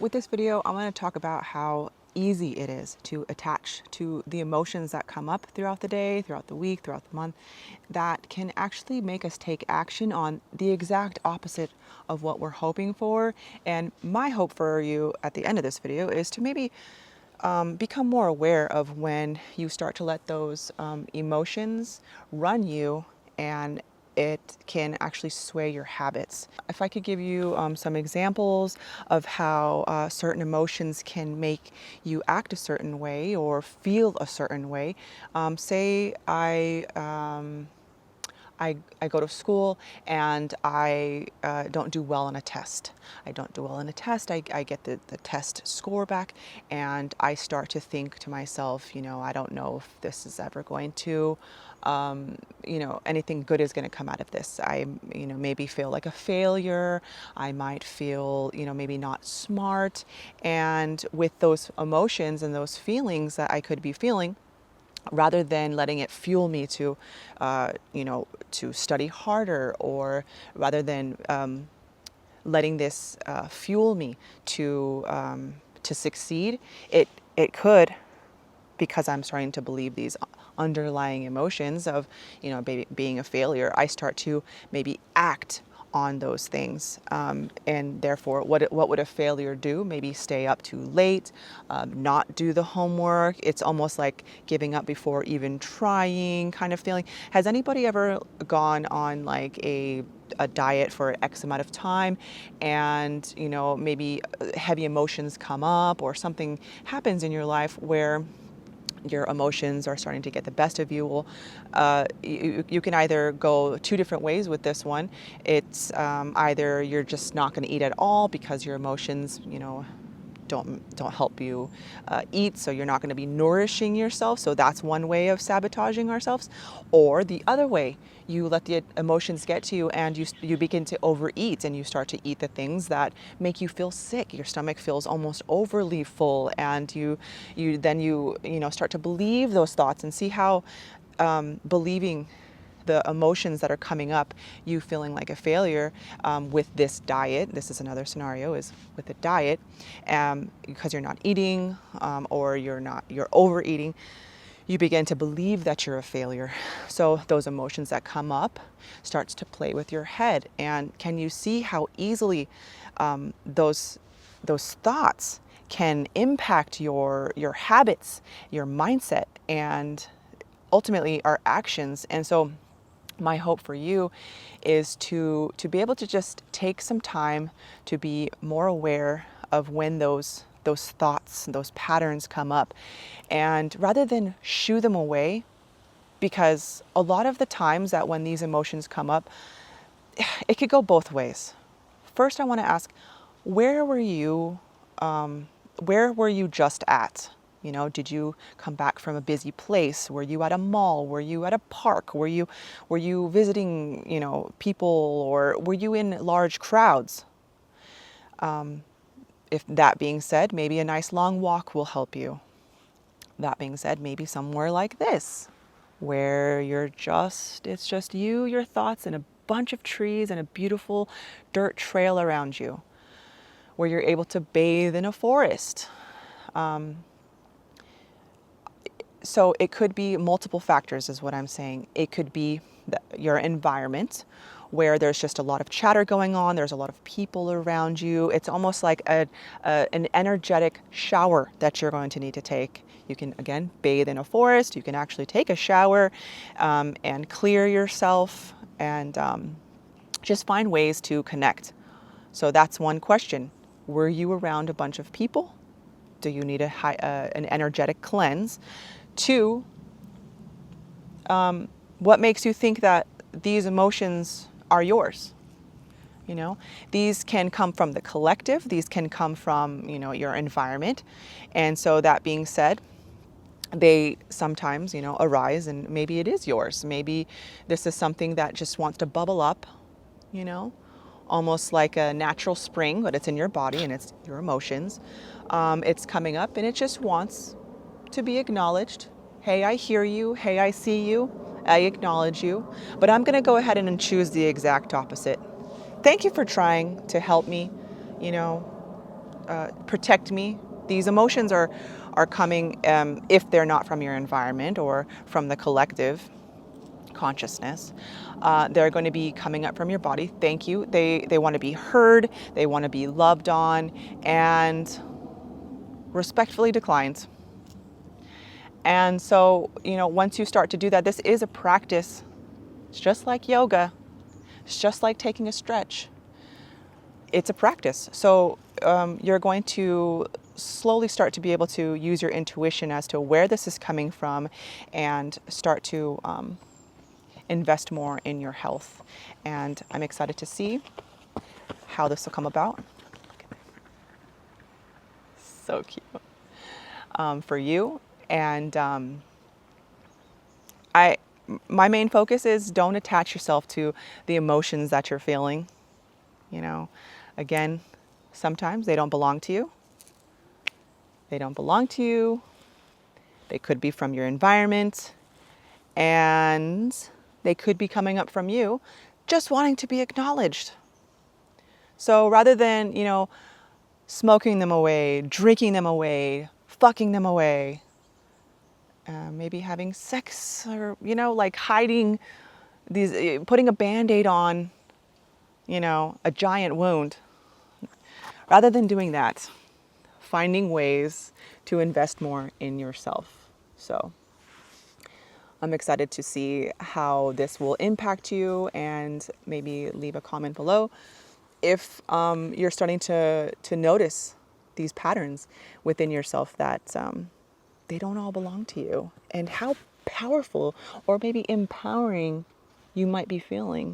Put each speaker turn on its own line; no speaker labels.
With this video, I'm going to talk about how easy it is to attach to the emotions that come up throughout the day, throughout the week, throughout the month, that can actually make us take action on the exact opposite of what we're hoping for. And my hope for you at the end of this video is to maybe become more aware of when you start to let those emotions run you, and it can actually sway your habits. If I could give you some examples of how certain emotions can make you act a certain way or feel a certain way. Say I go to school and I don't do well on a test. I don't do well on a test. I get the test score back, and I start to think to myself, I don't know if this is ever going to, anything good is going to come out of this. I, maybe feel like a failure. I might feel, maybe not smart. And with those emotions and those feelings that I could be feeling, rather than letting it fuel me to, to study harder, or rather than letting this fuel me to succeed, it could, because I'm starting to believe these underlying emotions of, being a failure, I start to maybe act on those things. And therefore, what would a failure do? Maybe stay up too late, not do the homework. It's almost like giving up before even trying kind of feeling. Has anybody ever gone on like a diet for X amount of time, and maybe heavy emotions come up or something happens in your life where your emotions are starting to get the best of you? Well, you can either go two different ways with this one. It's either you're just not going to eat at all because your emotions, don't help you eat, so you're not going to be nourishing yourself. So that's one way of sabotaging ourselves. Or the other way, you let the emotions get to you, and you begin to overeat, and you start to eat the things that make you feel sick. Your stomach feels almost overly full, and you start to believe those thoughts, and see how believing the emotions that are coming up, you feeling like a failure with this diet. This is another scenario, is with a diet, because you're not eating, or you're overeating. You begin to believe that you're a failure. So those emotions that come up starts to play with your head. And can you see how easily those thoughts can impact your habits, your mindset, and ultimately our actions? And so my hope for you is to be able to just take some time to be more aware of when those thoughts, those patterns come up, and rather than shoo them away, because a lot of the times that when these emotions come up, it could go both ways. First, I want to ask, where were you just at? Did you come back from a busy place? Were you at a mall? Were you at a park? Were you visiting, people, or were you in large crowds? If that being said, maybe a nice long walk will help you. That being said, maybe somewhere like this, where it's just you, your thoughts, and a bunch of trees and a beautiful dirt trail around you, where you're able to bathe in a forest. So it could be multiple factors, is what I'm saying. It could be your environment, where there's just a lot of chatter going on, there's a lot of people around you. It's almost like an energetic shower that you're going to need to take. You can, again, bathe in a forest. You can actually take a shower and clear yourself, and just find ways to connect. So that's one question. Were you around a bunch of people? Do you need an energetic cleanse? Two, what makes you think that these emotions are yours? These can come from the collective. These can come from, your environment. And so that being said, they sometimes, arise, and maybe it is yours. Maybe this is something that just wants to bubble up, almost like a natural spring, but it's in your body and it's your emotions. It's coming up and it just wants to be acknowledged. Hey, I hear you. Hey, I see you. I acknowledge you. But I'm going to go ahead and choose the exact opposite. Thank you for trying to help me, protect me. These emotions are coming, if they're not from your environment or from the collective consciousness, they're going to be coming up from your body. Thank you. They want to be heard. They want to be loved on, and respectfully declined. And so, once you start to do that, this is a practice. It's just like yoga. It's just like taking a stretch. It's a practice. So you're going to slowly start to be able to use your intuition as to where this is coming from, and start to invest more in your health. And I'm excited to see how this will come about. So cute. For you. And my main focus is, don't attach yourself to the emotions that you're feeling. Again, sometimes they don't belong to you. They don't belong to you. They could be from your environment, and they could be coming up from you just wanting to be acknowledged. So rather than, smoking them away, drinking them away, fucking them away, maybe having sex, or, like hiding these, putting a Band-Aid on, a giant wound. Rather than doing that, finding ways to invest more in yourself. So I'm excited to see how this will impact you, and maybe leave a comment below if you're starting to notice these patterns within yourself, that they don't all belong to you, and how powerful or maybe empowering you might be feeling